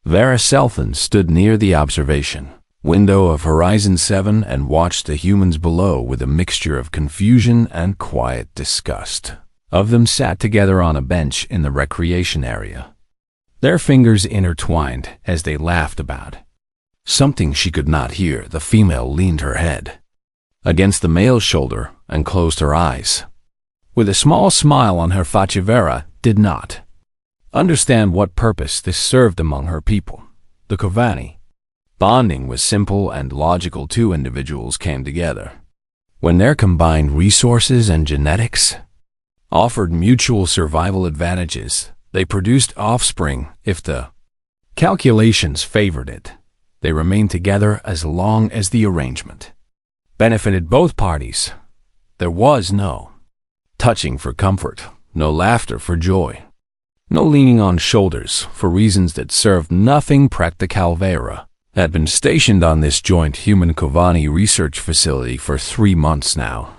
Vera Selthan stood near the observation window of Horizon 7 and watched the humans below with a mixture of confusion and quiet disgust. Of them sat together on a bench in the recreation area. Their fingers intertwined as they laughed about something she could not hear. The female leaned her head against the male's shoulder and closed her eyes. With a small smile on her face, Vera did not understand what purpose this served among her people, the Kovani. Bonding was simple and logical. Two individuals came together when their combined resources and genetics offered mutual survival advantages. They produced offspring if the calculations favored it. They remained together as long as the arrangement benefited both parties. There was no touching for comfort, no laughter for joy, no leaning on shoulders for reasons that served nothing practical. Vera had been stationed on this joint human-Kovani research facility for 3 months now,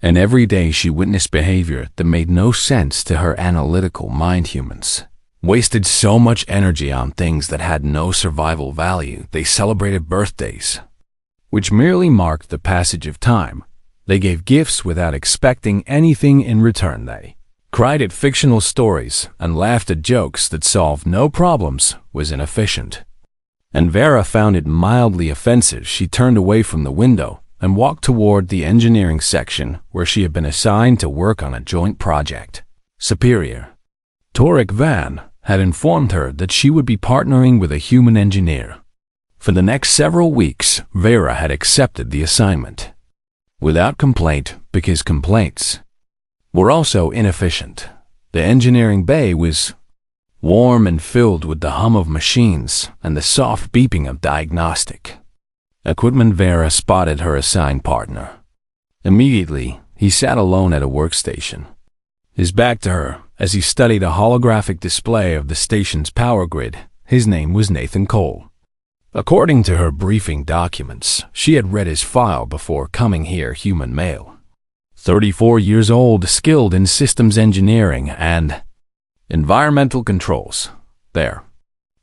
and every day she witnessed behavior that made no sense to her analytical mind. Humans wasted so much energy on things that had no survival value. They celebrated birthdays, which merely marked the passage of time. They gave gifts without expecting anything in return. They cried at fictional stories and laughed at jokes that solved no problems. Was inefficient, and Vera found it mildly offensive. She turned away from the window and walked toward the engineering section where she had been assigned to work on a joint project. Superior Torek Van had informed her that she would be partnering with a human engineer. For the next several weeks, Vera had accepted the assignment without complaint, because complaints were also inefficient. The engineering bay was warm and filled with the hum of machines and the soft beeping of diagnostic equipment. Vera spotted her assigned partner. Immediately, he sat alone at a workstation, his back to her, as he studied a holographic display of the station's power grid. His name was Nathan Cole. According to her briefing documents, she had read his file before coming here. Human male, 34 years old, skilled in systems engineering and environmental controls. There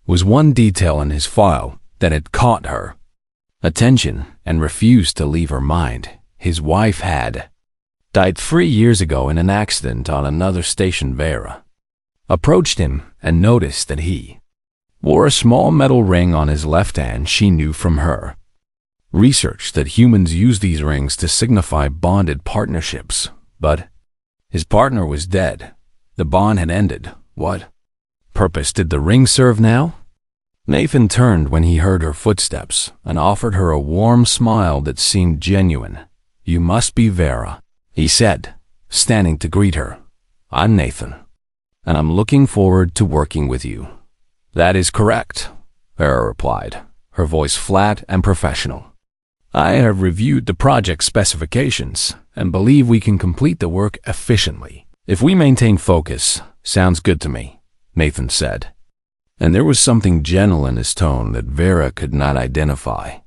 was one detail in his file that had caught her attention and refused to leave her mind. His wife had died 3 years ago in an accident on another station. Vera approached him and noticed that he wore a small metal ring on his left hand. She knew from her research that humans use these rings to signify bonded partnerships, but his partner was dead. The bond had ended. What purpose did the ring serve now? Nathan turned when he heard her footsteps and offered her a warm smile that seemed genuine. "You must be Vera," he said, standing to greet her. "I'm Nathan, and I'm looking forward to working with you." "That is correct," Vera replied, her voice flat and professional. "I have reviewed the project specifications and believe we can complete the work efficiently if we maintain focus." "Sounds good to me," Nathan said, and there was something gentle in his tone that Vera could not identify.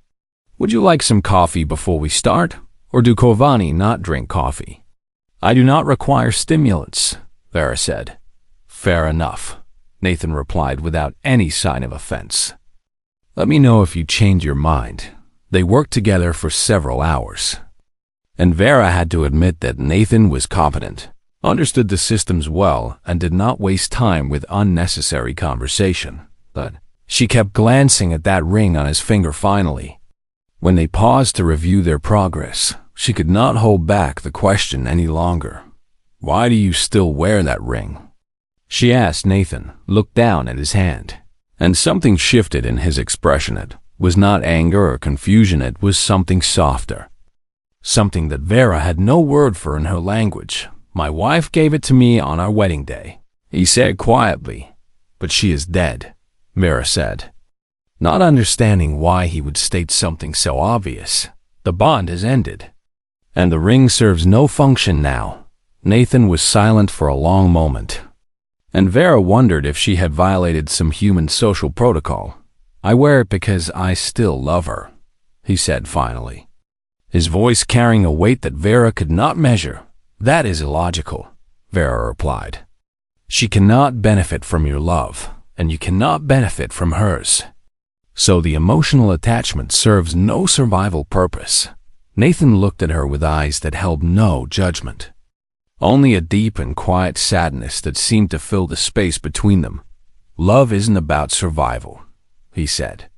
"Would you like some coffee before we start, or do Kovani not drink coffee?" "I do not require stimulants," Vera said. "Fair enough," Nathan replied without any sign of offense. "Let me know if you change your mind." They worked together for several hours, and Vera had to admit that Nathan was competent, understood the systems well, and did not waste time with unnecessary conversation. But she kept glancing at that ring on his finger. Finally, when they paused to review their progress, she could not hold back the question any longer. "Why do you still wear that ring?" she asked. Nathan looked down at his hand, and something shifted in his expression. It was not anger or confusion. It was something softer, something that Vera had no word for in her language. "My wife gave it to me on our wedding day," he said quietly. "But she is dead," Vera said, not understanding why he would state something so obvious. "The bond has ended, and the ring serves no function now." Nathan was silent for a long moment, and Vera wondered if she had violated some human social protocol. "I wear it because I still love her," he said finally, his voice carrying a weight that Vera could not measure. "That is illogical," Vera replied. "She cannot benefit from your love, and you cannot benefit from hers. So the emotional attachment serves no survival purpose. Nathan looked at her with eyes that held no judgment. Only a deep and quiet sadness that seemed to fill the space between them. Love isn't about survival, he said.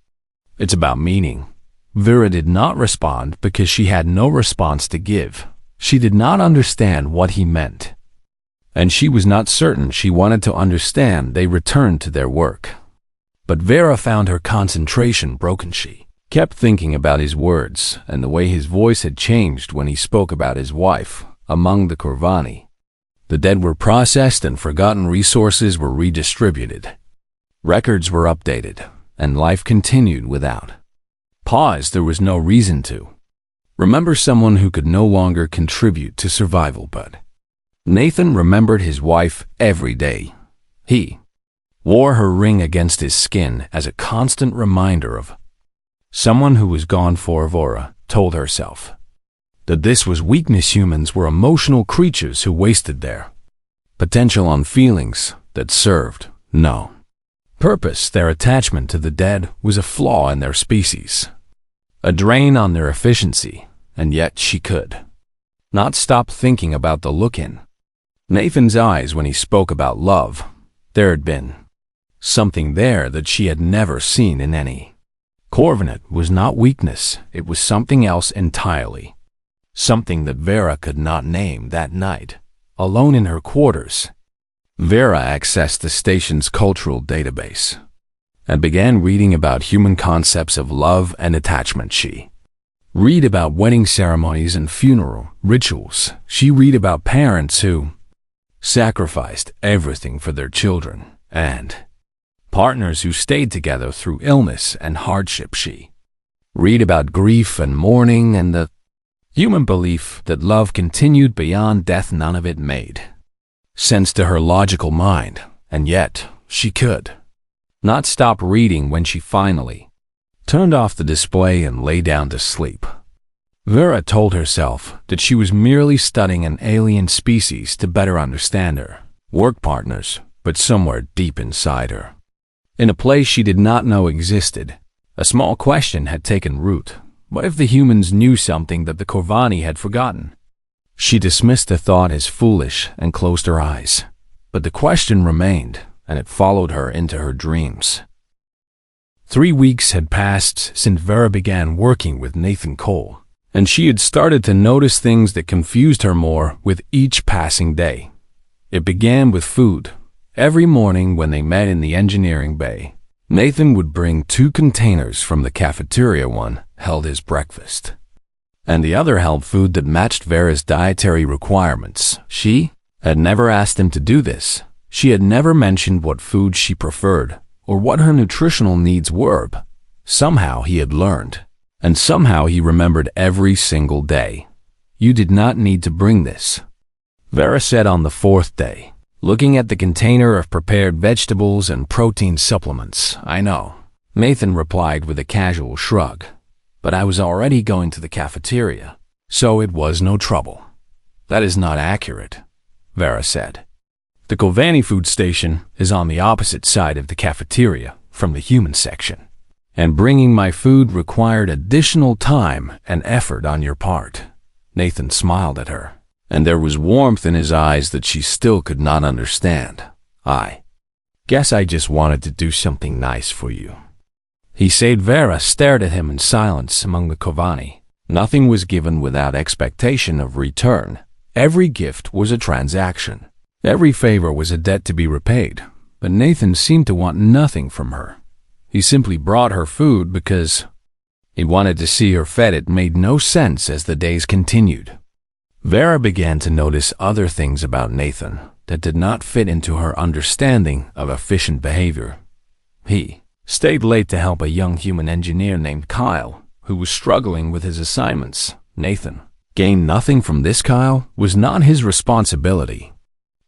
It's about meaning. Vera did not respond because she had no response to give. She did not understand what he meant. And she was not certain she wanted to understand. They returned to their work. But Vera found her concentration broken. She kept thinking about his words and the way his voice had changed when he spoke about his wife among the Corvani. The dead were processed and forgotten resources were redistributed. Records were updated, and life continued without pause. There was no reason to remember someone who could no longer contribute to survival. But Nathan remembered his wife every day. He wore her ring against his skin as a constant reminder of someone who was gone for. Vera told herself that this was weakness. Humans were emotional creatures who wasted their potential on feelings that served no purpose. Their attachment to the dead was a flaw in their species, a drain on their efficiency, and yet she could not stop thinking about the look in Nathan's eyes when he spoke about love. There had been something there that she had never seen in any Corvan. It was not weakness, it was something else entirely. Something that Vera could not name. That night, alone in her quarters, Vera accessed the station's cultural database and began reading about human concepts of love and attachment. She read about wedding ceremonies and funeral rituals. She read about parents who sacrificed everything for their children and partners who stayed together through illness and hardship. She read about grief and mourning and the human belief that love continued beyond death. None of it made sense to her logical mind, and yet she could not stop reading when she finally turned off the display and lay down to sleep. Vera told herself that she was merely studying an alien species to better understand her work partners, but somewhere deep inside her, in a place she did not know existed, a small question had taken root. What if the humans knew something that the Corvani had forgotten? She dismissed the thought as foolish and closed her eyes. But the question remained, and it followed her into her dreams. 3 weeks had passed since Vera began working with Nathan Cole, and she had started to notice things that confused her more with each passing day. It began with food. Every morning when they met in the engineering bay, Nathan would bring 2 containers from the cafeteria. One held his breakfast, and the other held food that matched Vera's dietary requirements. She had never asked him to do this. She had never mentioned what food she preferred or what her nutritional needs were. Somehow he had learned, and somehow he remembered every single day. You did not need to bring this, Vera said on the 4th day, looking at the container of prepared vegetables and protein supplements. I know, Nathan replied with a casual shrug, but I was already going to the cafeteria, so it was no trouble. That is not accurate, Vera said. The Corvani food station is on the opposite side of the cafeteria from the human section, and bringing my food required additional time and effort on your part. Nathan smiled at her, and there was warmth in his eyes that she still could not understand. I guess I just wanted to do something nice for you, he said. Vera stared at him in silence. Among the Corvani, nothing was given without expectation of return. Every gift was a transaction. Every favor was a debt to be repaid. But Nathan seemed to want nothing from her. He simply brought her food because he wanted to see her fed. It made no sense as the days continued. Vera began to notice other things about Nathan that did not fit into her understanding of efficient behavior. He stayed late to help a young human engineer named Kyle, who was struggling with his assignments. Nathan gained nothing from this. Kyle was not his responsibility,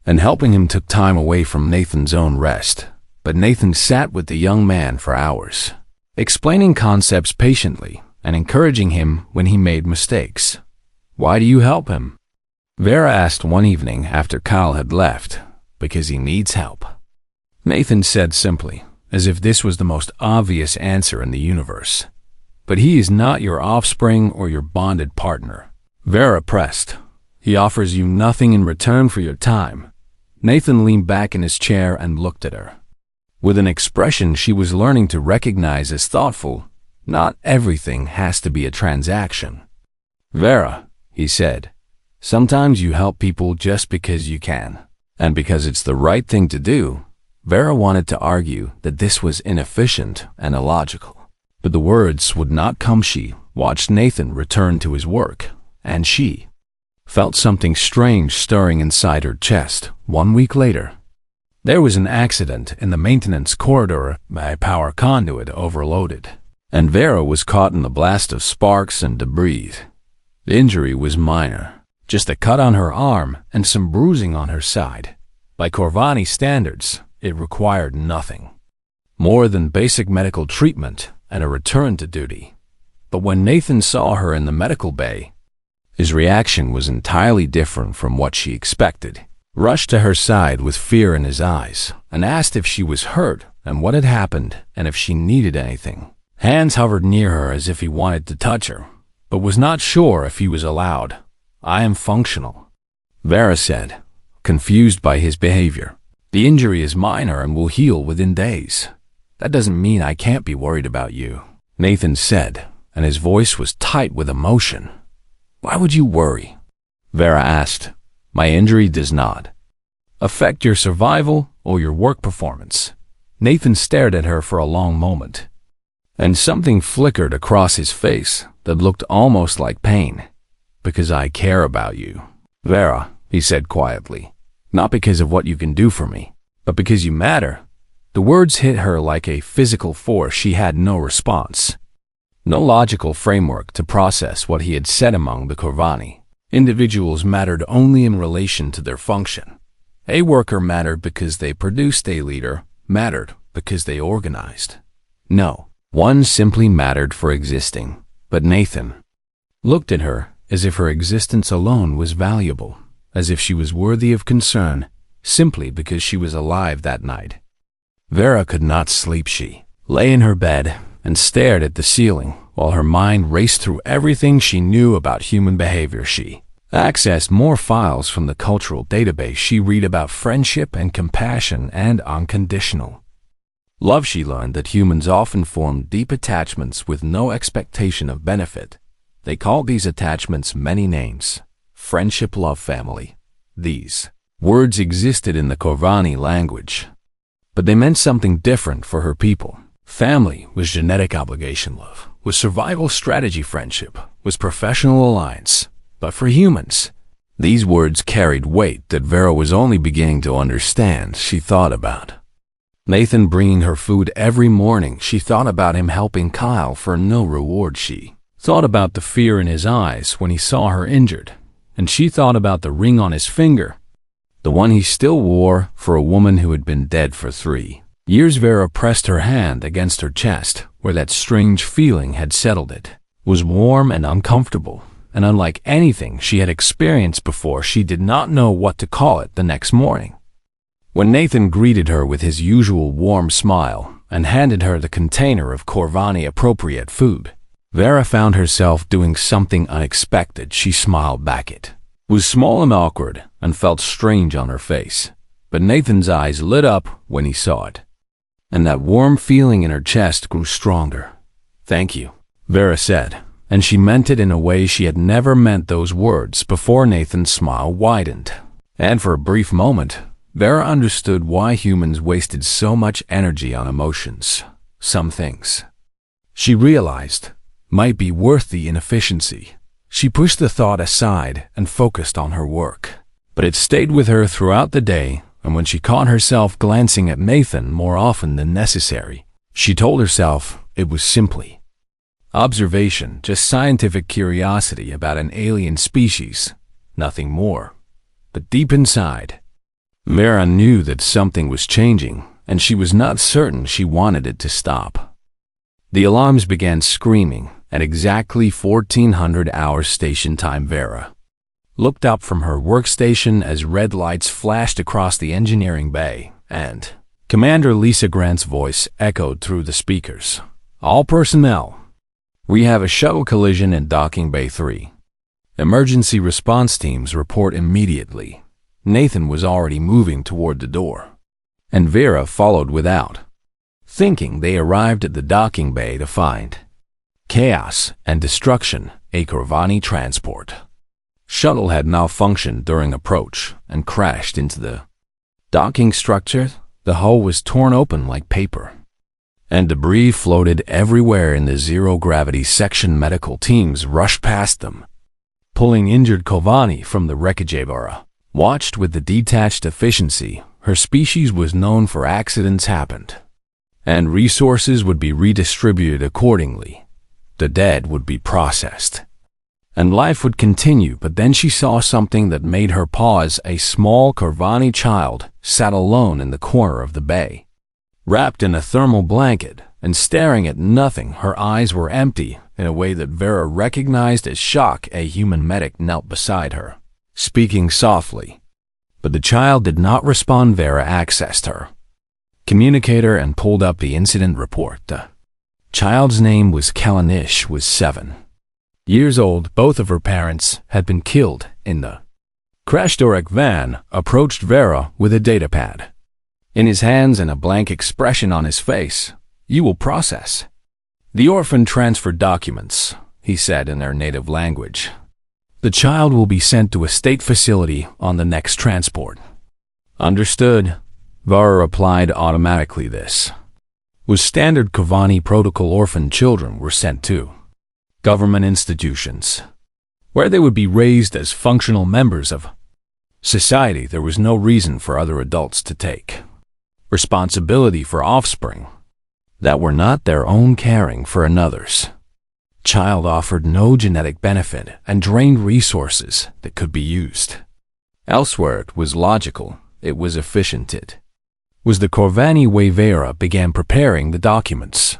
and helping him took time away from Nathan's own rest. But Nathan sat with the young man for hours, explaining concepts patiently and encouraging him when he made mistakes. Why do you help him? Vera asked one evening after Kyle had left. Because he needs help. Nathan said simply, as if this was the most obvious answer in the universe. But he is not your offspring or your bonded partner. Vera pressed. He offers you nothing in return for your time. Nathan leaned back in his chair and looked at her. With an expression she was learning to recognize as thoughtful, not everything has to be a transaction. Vera, he said, sometimes you help people just because you can, and because it's the right thing to do. Vera wanted to argue that this was inefficient and illogical, but the words would not come. She watched Nathan return to his work, and she felt something strange stirring inside her chest. 1 week later, there was an accident in the maintenance corridor. A power conduit overloaded, and Vera was caught in the blast of sparks and debris. The injury was minor, just a cut on her arm and some bruising on her side. By Corvani standards, it required nothing more than basic medical treatment and a return to duty. But when Nathan saw her in the medical bay, his reaction was entirely different from what she expected. Rushed to her side with fear in his eyes and asked if she was hurt and what had happened and if she needed anything. Hands hovered near her as if he wanted to touch her, but was not sure if he was allowed. I am functional, Vera said, confused by his behavior. The injury is minor and will heal within days. That doesn't mean I can't be worried about you, Nathan said, and his voice was tight with emotion. Why would you worry? Vera asked. My injury does not affect your survival or your work performance. Nathan stared at her for a long moment, and something flickered across his face that looked almost like pain. Because I care about you, Vera, he said quietly. Not because of what you can do for me, but because you matter. The words hit her like a physical force. She had no response, no logical framework to process what he had said. Among the Corvani, individuals mattered only in relation to their function. A worker mattered because they produced. A leader mattered because they organized. No, one simply mattered for existing. But Nathan looked at her as if her existence alone was valuable, as if she was worthy of concern simply because she was alive that night. Vera could not sleep. She lay in her bed and stared at the ceiling while her mind raced through everything she knew about human behavior. She accessed more files from the cultural database. She read about friendship and compassion and unconditional love. She learned that humans often form deep attachments with no expectation of benefit. They call these attachments many names: friendship, love, family. These words existed in the Corvani language, but they meant something different for her people. Family was genetic obligation, love was survival strategy, friendship was professional alliance. But for humans, these words carried weight that Vera was only beginning to understand. She thought about Nathan bringing her food every morning. She thought about him helping Kyle for no reward. She thought about the fear in his eyes when he saw her injured. And she thought about the ring on his finger, the one he still wore for a woman who had been dead for 3 years. Vera pressed her hand against her chest, where that strange feeling had settled. It was warm and uncomfortable, and unlike anything she had experienced before. She did not know what to call it the next morning. When Nathan greeted her with his usual warm smile and handed her the container of Corvani-appropriate food, Vera found herself doing something unexpected. She smiled back. It was small and awkward and felt strange on her face, but Nathan's eyes lit up when he saw it, and that warm feeling in her chest grew stronger. Thank you, Vera said, and she meant it in a way she had never meant those words before. Nathan's smile widened, and for a brief moment, Vera understood why humans wasted so much energy on emotions. Some things, she realized, might be worth the inefficiency. She pushed the thought aside and focused on her work. But it stayed with her throughout the day, and when she caught herself glancing at Nathan more often than necessary, she told herself it was simply observation, just scientific curiosity about an alien species, nothing more. But deep inside, Vera knew that something was changing, and she was not certain she wanted it to stop. The alarms began screaming at exactly 1400 hours station time. Vera looked up from her workstation as red lights flashed across the engineering bay, and Commander Lisa Grant's voice echoed through the speakers. All personnel. We have a shuttle collision in Docking Bay 3. Emergency response teams report immediately. Nathan was already moving toward the door, and Vera followed without, thinking they arrived at the docking bay to find chaos and destruction, a Corvani transport. Shuttle had malfunctioned during approach and crashed into the docking structure. The hull was torn open like paper, and debris floated everywhere in the zero-gravity section. Medical teams rushed past them, pulling injured Corvani from the wreckage. Vera watched with the detached efficiency. Her species was known for accidents happened, and resources would be redistributed accordingly. The dead would be processed, and life would continue. But then she saw something that made her pause. A small Corvani child sat alone in the corner of the bay, wrapped in a thermal blanket and staring at nothing. Her eyes were empty in a way that Vera recognized as shock. A human medic knelt beside her, speaking softly, but the child did not respond. Vera accessed her communicator and pulled up the incident report. The child's name was Kalanish, was 7 years old. Both of her parents had been killed in the crash. Dorek Van approached Vera with a datapad in his hands and a blank expression on his face. You will process the orphan transfer documents, he said in their native language. The child will be sent to a state facility on the next transport. Understood, Vera replied automatically. This was standard Corvani protocol. Orphan children were sent to government institutions, where they would be raised as functional members of society. There was no reason for other adults to take responsibility for offspring that were not their own. Caring for another's child offered no genetic benefit and drained resources that could be used elsewhere. It was logical. It was efficient. It was the Corvani way. Vera began preparing the documents,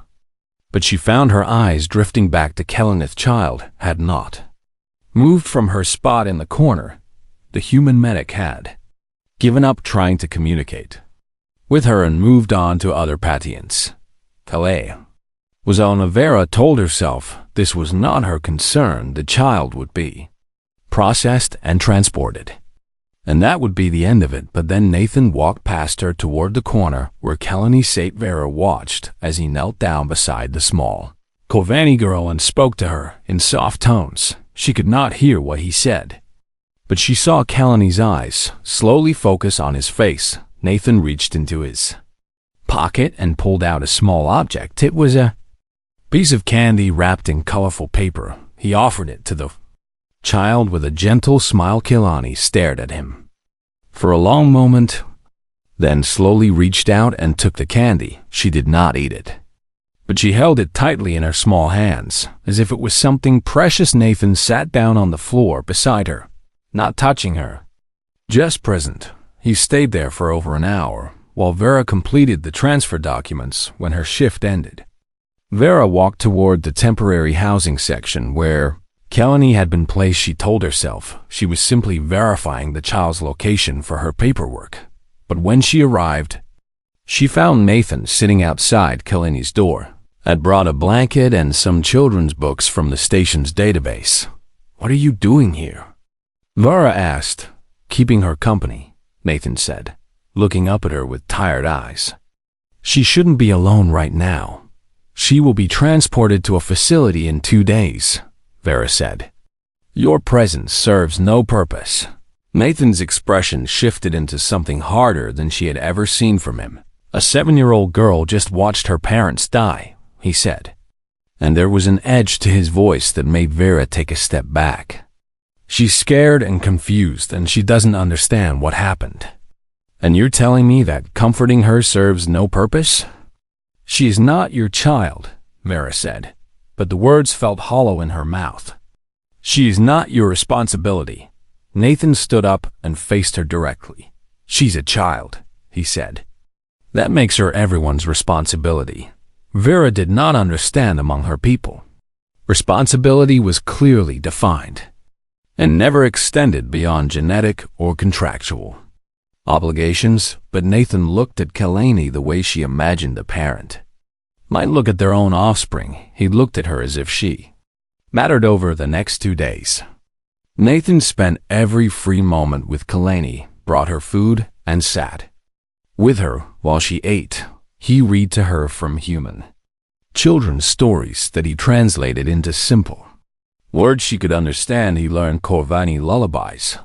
but she found her eyes drifting back to Kellenith. Child had not moved from her spot in the corner. The human medic had given up trying to communicate with her and moved on to other patients. Calais was on. Vera told herself this was not her concern. The child would be processed and transported, and that would be the end of it. But then Nathan walked past her toward the corner where Kalani sat. Vera watched as he knelt down beside the small Corvani girl and spoke to her in soft tones. She could not hear what he said, but she saw Kalani's eyes slowly focus on his face. Nathan reached into his pocket and pulled out a small object. It was a piece of candy wrapped in colorful paper. He offered it to the child with a gentle smile. Kalani stared at him for a long moment, then slowly reached out and took the candy. She did not eat it, but she held it tightly in her small hands, as if it was something precious. Nathan sat down on the floor beside her, not touching her, just present. He stayed there for over an hour, while Vera completed the transfer documents. When her shift ended, Vera walked toward the temporary housing section where Kalani had been placed. She told herself she was simply verifying the child's location for her paperwork. But when she arrived, she found Nathan sitting outside Kalani's door. Had brought a blanket and some children's books from the station's database. What are you doing here? Vera asked. Keeping her company, Nathan said, looking up at her with tired eyes. She shouldn't be alone right now. She will be transported to a facility in 2 days, Vera said. Your presence serves no purpose. Nathan's expression shifted into something harder than she had ever seen from him. A 7-year-old girl just watched her parents die, he said, and there was an edge to his voice that made Vera take a step back. She's scared and confused, and she doesn't understand what happened. And you're telling me that comforting her serves no purpose? She is not your child, Vera said, but the words felt hollow in her mouth. She is not your responsibility. Nathan stood up and faced her directly. She's a child, he said. That makes her everyone's responsibility. Vera did not understand among her people. Responsibility was clearly defined and never extended beyond genetic or contractual. obligations, but Nathan looked at Kalani the way she imagined a parent might look at their own offspring. He looked at her as if she mattered. Over the next 2 days, Nathan spent every free moment with Kalani, brought her food, and sat with her while she ate. He read to her from human children's stories that he translated into simple words she could understand. He learned Corvani lullabies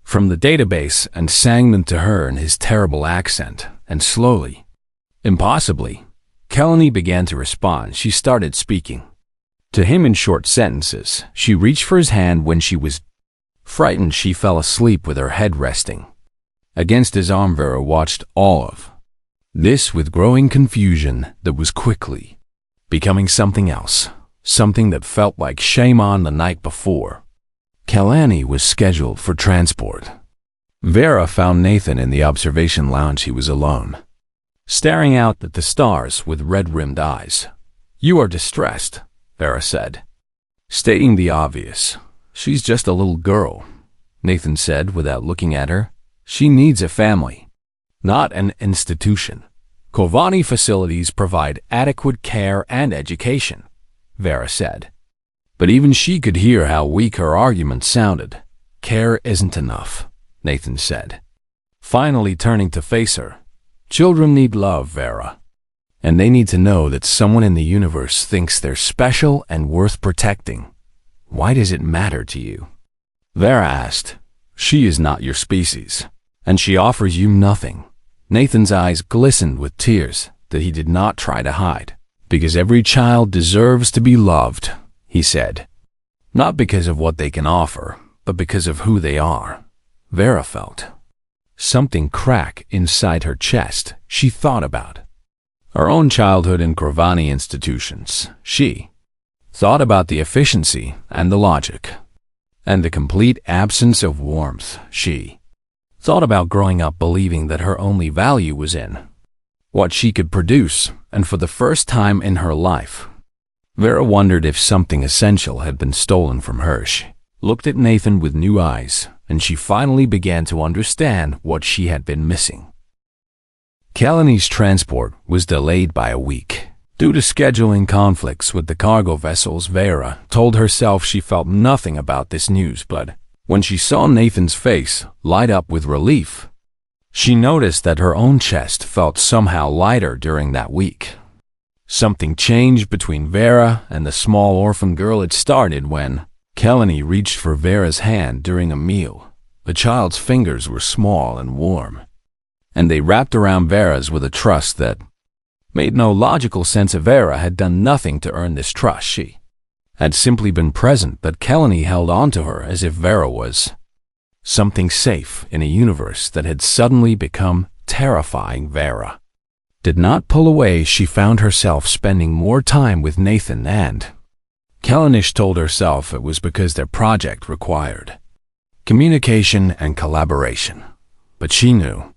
from the database and sang them to her in his terrible accent, and slowly, impossibly, Kalani began to respond. She started speaking to him in short sentences. She reached for his hand when she was frightened. She fell asleep with her head resting against his arm. Vera watched all of this with growing confusion that was quickly becoming something else, something that felt like shame. On the night before Kalani was scheduled for transport, Vera found Nathan in the observation lounge. He was alone, staring out at the stars with red-rimmed eyes. "You are distressed," Vera said, stating the obvious. "She's just a little girl," Nathan said without looking at her. "She needs a family, not an institution. Corvani facilities provide adequate care and education," Vera said. But even she could hear how weak her argument sounded. "Care isn't enough," Nathan said, finally turning to face her. "Children need love, Vera. And they need to know that someone in the universe thinks they're special and worth protecting. Why does it matter to you?" Vera asked. "She is not your species, and she offers you nothing." Nathan's eyes glistened with tears that he did not try to hide. "Because every child deserves to be loved," he said. "Not because of what they can offer, but because of who they are." Vera felt something crack inside her chest. She thought about her own childhood in Corvani institutions. She thought about the efficiency and the logic, and the complete absence of warmth. She thought about growing up believing that her only value was in what she could produce, and for the first time in her life, Vera wondered if something essential had been stolen from her. She looked at Nathan with new eyes, and she finally began to understand what she had been missing. Kalani's transport was delayed by a week. Due to scheduling conflicts with the cargo vessels, Vera told herself she felt nothing about this news, but when she saw Nathan's face light up with relief, she noticed that her own chest felt somehow lighter during that week. Something changed between Vera and the small orphan girl. It started when Kalani reached for Vera's hand during a meal. The child's fingers were small and warm, and they wrapped around Vera's with a trust that made no logical sense. Vera had done nothing to earn this trust. She had simply been present, but Kalani held on to her as if Vera was something safe in a universe that had suddenly become terrifying. Vera did not pull away. She found herself spending more time with Nathan, and Kalani told herself it was because their project required communication and collaboration. But she knew,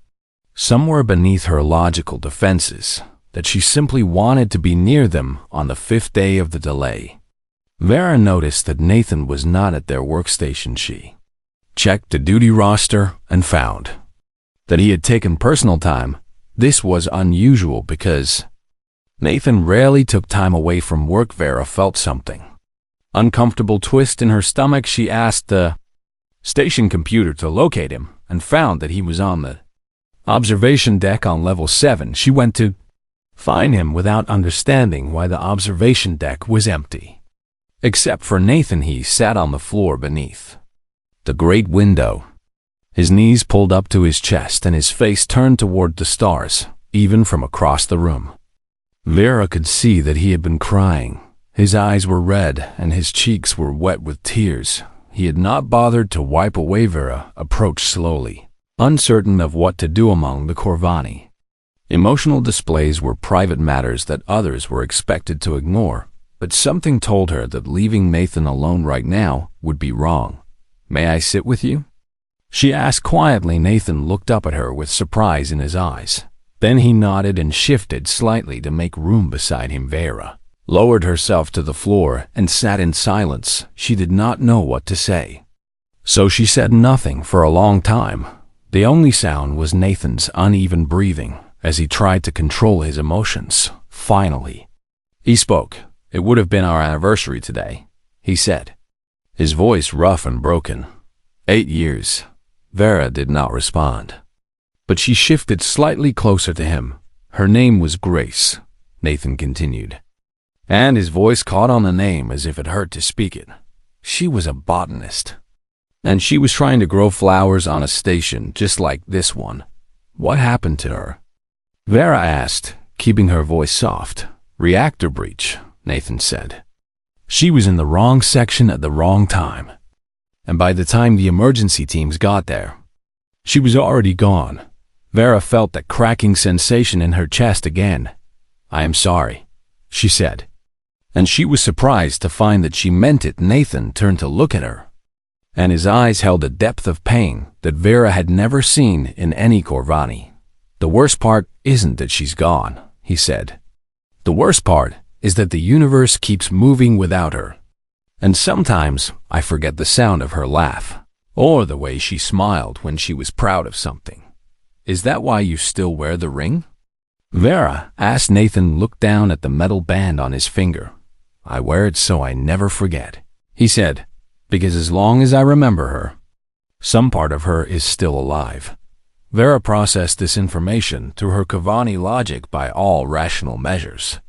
somewhere beneath her logical defenses, that she simply wanted to be near them. On the 5th day of the delay, Vera noticed that Nathan was not at their workstation. She checked the duty roster and found that he had taken personal time. This was unusual because Nathan rarely took time away from work. Vera felt something uncomfortable twist in her stomach. She asked the station computer to locate him and found that he was on the observation deck on level 7. She went to find him without understanding why the observation deck was empty. Except for Nathan, he sat on the floor beneath the great window, his knees pulled up to his chest and his face turned toward the stars, even from across the room. Vera could see that he had been crying. His eyes were red and his cheeks were wet with tears. He had not bothered to wipe away. Vera approached slowly, uncertain of what to do among the Corvani. Emotional displays were private matters that others were expected to ignore, but something told her that leaving Nathan alone right now would be wrong. "May I sit with you?" she asked quietly. Nathan looked up at her with surprise in his eyes. Then he nodded and shifted slightly to make room beside him. Vera lowered herself to the floor and sat in silence. She did not know what to say, so she said nothing for a long time. The only sound was Nathan's uneven breathing as he tried to control his emotions. Finally, he spoke. "It would have been our anniversary today," he said, his voice rough and broken. 8 years. Vera did not respond, but she shifted slightly closer to him. "Her name was Grace," Nathan continued, and his voice caught on the name as if it hurt to speak it. "She was a botanist, and she was trying to grow flowers on a station just like this one. What happened to her?" Vera asked, keeping her voice soft. "Reactor breach," Nathan said. "She was in the wrong section at the wrong time, and by the time the emergency teams got there, she was already gone." Vera felt that cracking sensation in her chest again. "I am sorry," she said, and she was surprised to find that she meant it. Nathan turned to look at her, and his eyes held a depth of pain that Vera had never seen in any Corvani. "The worst part isn't that she's gone," he said. "The worst part is that the universe keeps moving without her. And sometimes I forget the sound of her laugh, or the way she smiled when she was proud of something. Is that why you still wear the ring?" Vera asked. Nathan looked down at the metal band on his finger. "I wear it so I never forget," he said, "because as long as I remember her, some part of her is still alive." Vera processed this information through her Corvani logic by all rational measures.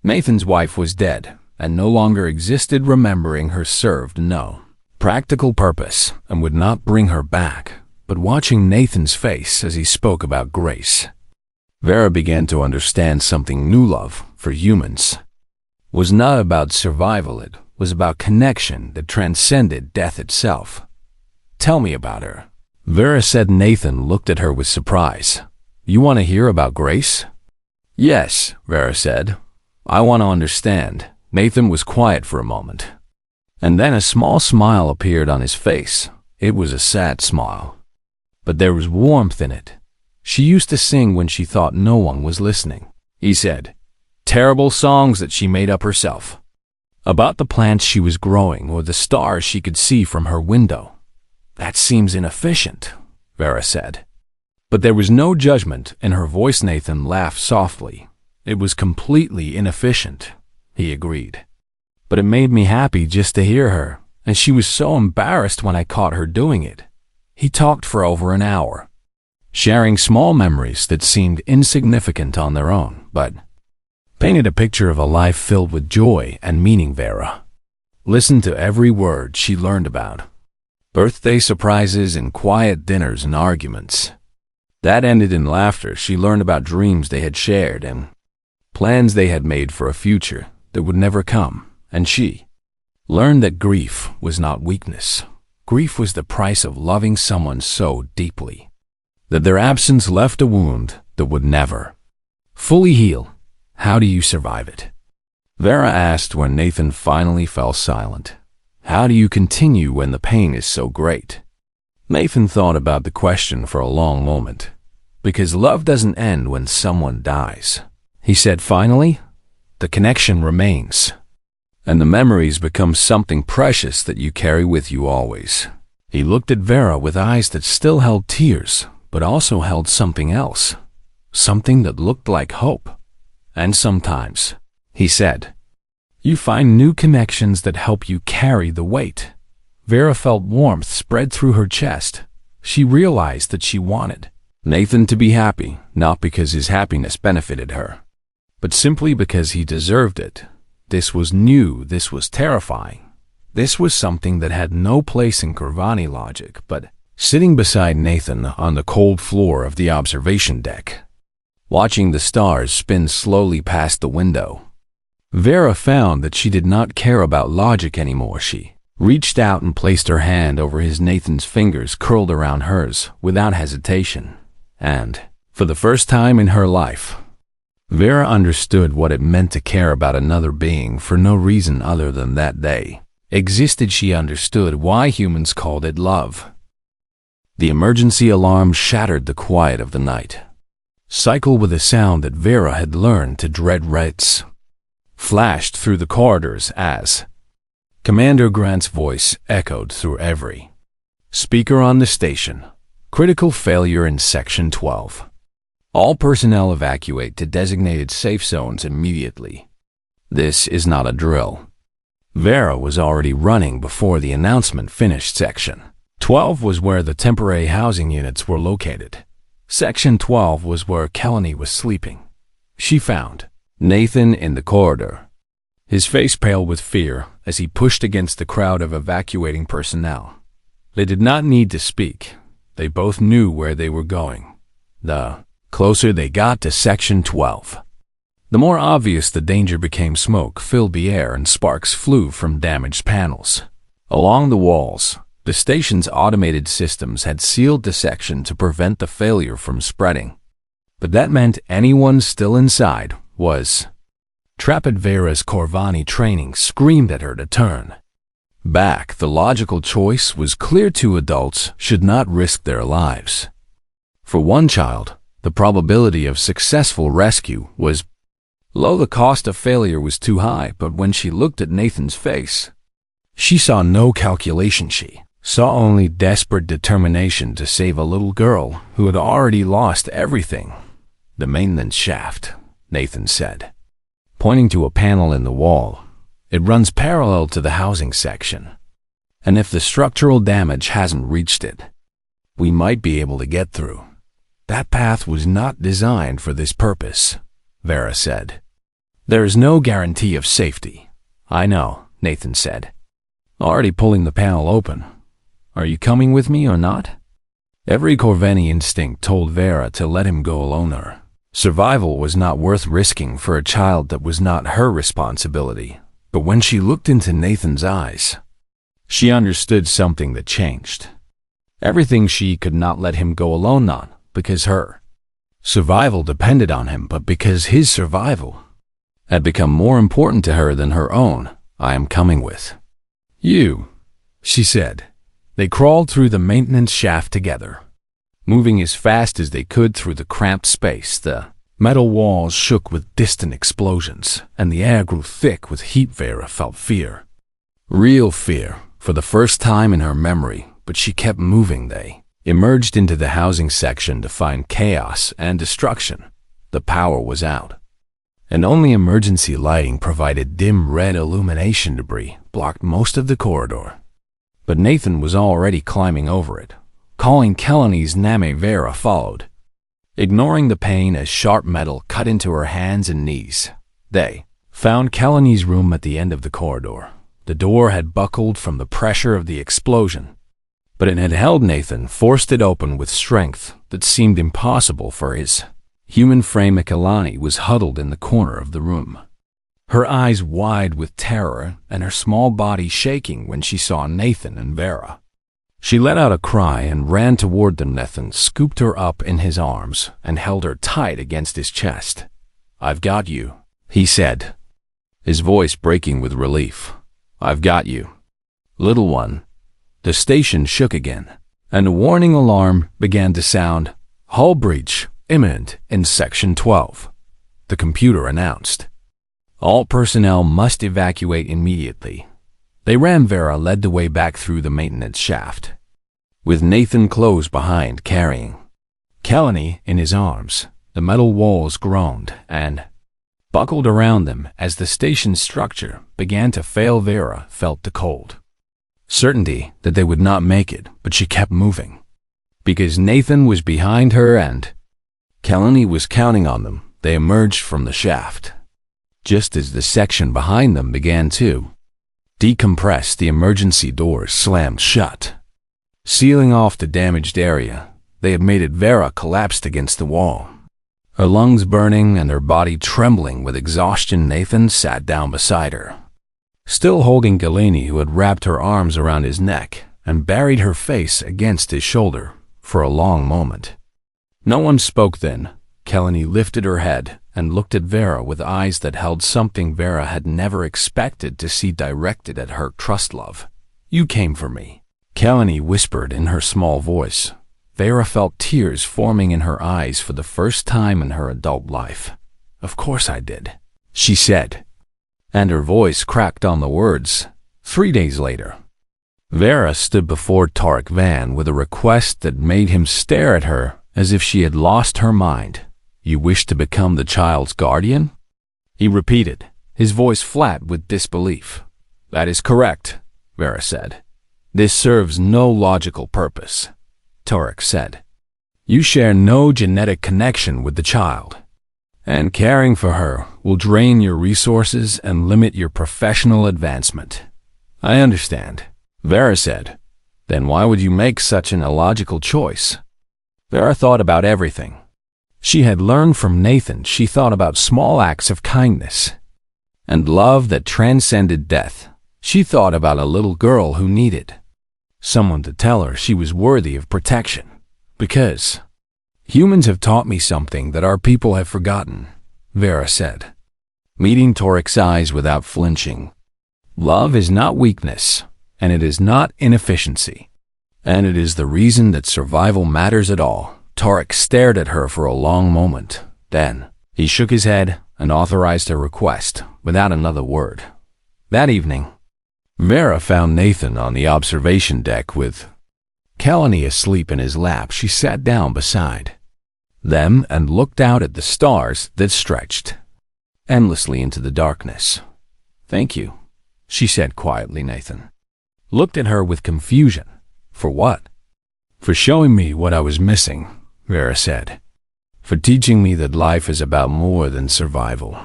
Nathan's wife was dead and no longer existed. Remembering her served no practical purpose and would not bring her back. But watching Nathan's face as he spoke about Grace, Vera began to understand something new. Love for humans was not about survival, it was about connection that transcended death itself. "Tell me about her," Vera said. Nathan looked at her with surprise. "You want to hear about Grace?" "Yes," Vera said. "I want to understand." Nathan was quiet for a moment, and then a small smile appeared on his face. It was a sad smile, but there was warmth in it. "She used to sing when she thought no one was listening," he said. "Terrible songs that she made up herself, about the plants she was growing or the stars she could see from her window." "That seems inefficient," Vera said. But there was no judgment in her voice. Nathan laughed softly. "It was completely inefficient," he agreed. "But it made me happy just to hear her, and she was so embarrassed when I caught her doing it." He talked for over an hour, sharing small memories that seemed insignificant on their own, but painted a picture of a life filled with joy and meaning. Vera listened to every word she learned about birthday surprises and quiet dinners and arguments that ended in laughter. She learned about dreams they had shared and plans they had made for a future that would never come. And she learned that grief was not weakness. Grief was the price of loving someone so deeply that their absence left a wound that would never fully heal. "How do you survive it?" Vera asked when Nathan finally fell silent. "How do you continue when the pain is so great?" Nathan thought about the question for a long moment. "Because love doesn't end when someone dies," he said finally. "The connection remains, and the memories become something precious that you carry with you always." He looked at Vera with eyes that still held tears, but also held something else, something that looked like hope. "And sometimes," he said, "you find new connections that help you carry the weight." Vera felt warmth spread through her chest. She realized that she wanted Nathan to be happy, not because his happiness benefited her, but simply because he deserved it. This was new, this was terrifying. This was something that had no place in Corvani logic, but sitting beside Nathan on the cold floor of the observation deck, watching the stars spin slowly past the window, Vera found that she did not care about logic anymore. She reached out and placed her hand over his. Nathan's fingers curled around hers without hesitation, and, for the first time in her life, Vera understood what it meant to care about another being for no reason other than that they existed. She understood why humans called it love. The emergency alarm shattered the quiet of the night. Cycle with a sound that Vera had learned to dread. Reds flashed through the corridors as Commander Grant's voice echoed through every speaker on the station. Critical failure in Section 12. All personnel evacuate to designated safe zones immediately. This is not a drill. Vera was already running before the announcement finished. Section 12 was where the temporary housing units were located. Section 12 was where Kelani was sleeping. She found Nathan in the corridor, his face pale with fear as he pushed against the crowd of evacuating personnel. They did not need to speak. They both knew where they were going. The closer they got to Section 12, the more obvious the danger became. Smoke filled the air and sparks flew from damaged panels. Along the walls, the station's automated systems had sealed the section to prevent the failure from spreading. But that meant anyone still inside was trapped. Vera's Corvani training screamed at her to turn back. The logical choice was clear: two adults should not risk their lives. For one child, the probability of successful rescue was low. The cost of failure was too high, but when she looked at Nathan's face, she saw no calculation. She saw only desperate determination to save a little girl who had already lost everything. The maintenance shaft, Nathan said, pointing to a panel in the wall. It runs parallel to the housing section, and if the structural damage hasn't reached it, we might be able to get through. That path was not designed for this purpose, Vera said. There is no guarantee of safety. I know, Nathan said, already pulling the panel open. Are you coming with me or not? Every Corvani instinct told Vera to let him go alone. Her survival was not worth risking for a child that was not her responsibility. But when she looked into Nathan's eyes, she understood something that changed. Everything. She could not let him go alone, not because her survival depended on him, but because his survival had become more important to her than her own. I am coming with you, she said. They crawled through the maintenance shaft together, moving as fast as they could through the cramped space. The metal walls shook with distant explosions, and the air grew thick with heat. Vera felt fear. Real fear, for the first time in her memory, but she kept moving. They emerged into the housing section to find chaos and destruction. The power was out, and only emergency lighting provided dim red illumination. Debris blocked most of the corridor. But Nathan was already climbing over it, calling Kelani's name. Vera followed, ignoring the pain as sharp metal cut into her hands and knees. They found Kelani's room at the end of the corridor. The door had buckled from the pressure of the explosion, but it had held. Nathan forced it open with strength that seemed impossible for his human frame. Kelani was huddled in the corner of the room, her eyes wide with terror and her small body shaking when she saw Nathan and Vera. She let out a cry and ran toward them. Nathan scooped her up in his arms and held her tight against his chest. I've got you, he said, his voice breaking with relief. I've got you, little one. The station shook again, and a warning alarm began to sound. Hull breach imminent in Section 12, the computer announced. All personnel must evacuate immediately. They ran. Vera led the way back through the maintenance shaft, with Nathan close behind, carrying Kelani in his arms. The metal walls groaned and buckled around them as the station's structure began to fail. Vera felt the cold certainty that they would not make it, but she kept moving, because Nathan was behind her and Kelani was counting on them. They emerged from the shaft just as the section behind them began to decompress. The emergency doors slammed shut, sealing off the damaged area. They had made it. Vera collapsed against the wall, her lungs burning and her body trembling with exhaustion. Nathan sat down beside her, still holding Kelani, who had wrapped her arms around his neck and buried her face against his shoulder for a long moment. No one spoke then. Kelani lifted her head and looked at Vera with eyes that held something Vera had never expected to see directed at her. Trust, love. You came for me, Kelani whispered in her small voice. Vera felt tears forming in her eyes for the first time in her adult life. Of course I did, she said, and her voice cracked on the words. 3 days later, Vera stood before Tarek Van with a request that made him stare at her as if she had lost her mind. "You wish to become the child's guardian?" he repeated, his voice flat with disbelief. "That is correct," Vera said. "This serves no logical purpose," Tarek said. "You share no genetic connection with the child, and caring for her will drain your resources and limit your professional advancement." "I understand," Vera said. "Then why would you make such an illogical choice?" Vera thought about everything. She had learned from Nathan she thought about small acts of kindness and love that transcended death. She thought about a little girl who needed someone to tell her she was worthy of protection. "Because humans have taught me something that our people have forgotten," Vera said, meeting Torek's eyes without flinching. "Love is not weakness, and it is not inefficiency. And it is the reason that survival matters at all." Tarek stared at her for a long moment. Then he shook his head and authorized her request without another word. That evening, Vera found Nathan on the observation deck with Kalani asleep in his lap. She sat down beside them and looked out at the stars that stretched endlessly into the darkness. "Thank you," she said quietly. Nathan looked at her with confusion. "For what?" "For showing me what I was missing," Vera said. "For teaching me that life is about more than survival."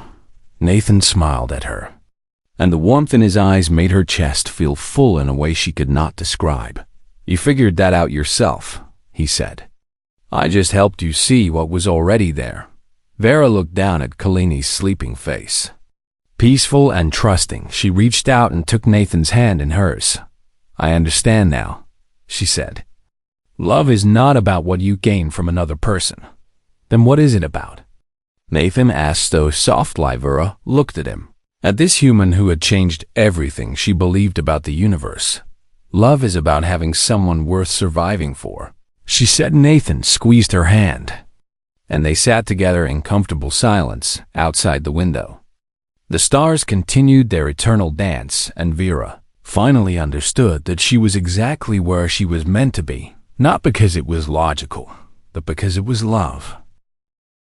Nathan smiled at her, and the warmth in his eyes made her chest feel full in a way she could not describe. "You figured that out yourself," he said. "I just helped you see what was already there." Vera looked down at Kalini's sleeping face. Peaceful and trusting, she reached out and took Nathan's hand in hers. "I understand now," she said. "Love is not about what you gain from another person." "Then what is it about?" Nathan asked, though soft-like. Vera looked at him, at this human who had changed everything she believed about the universe. "Love is about having someone worth surviving for," she said. Nathan squeezed her hand, and they sat together in comfortable silence outside the window. The stars continued their eternal dance, and Vera finally understood that she was exactly where she was meant to be, not because it was logical, but because it was love.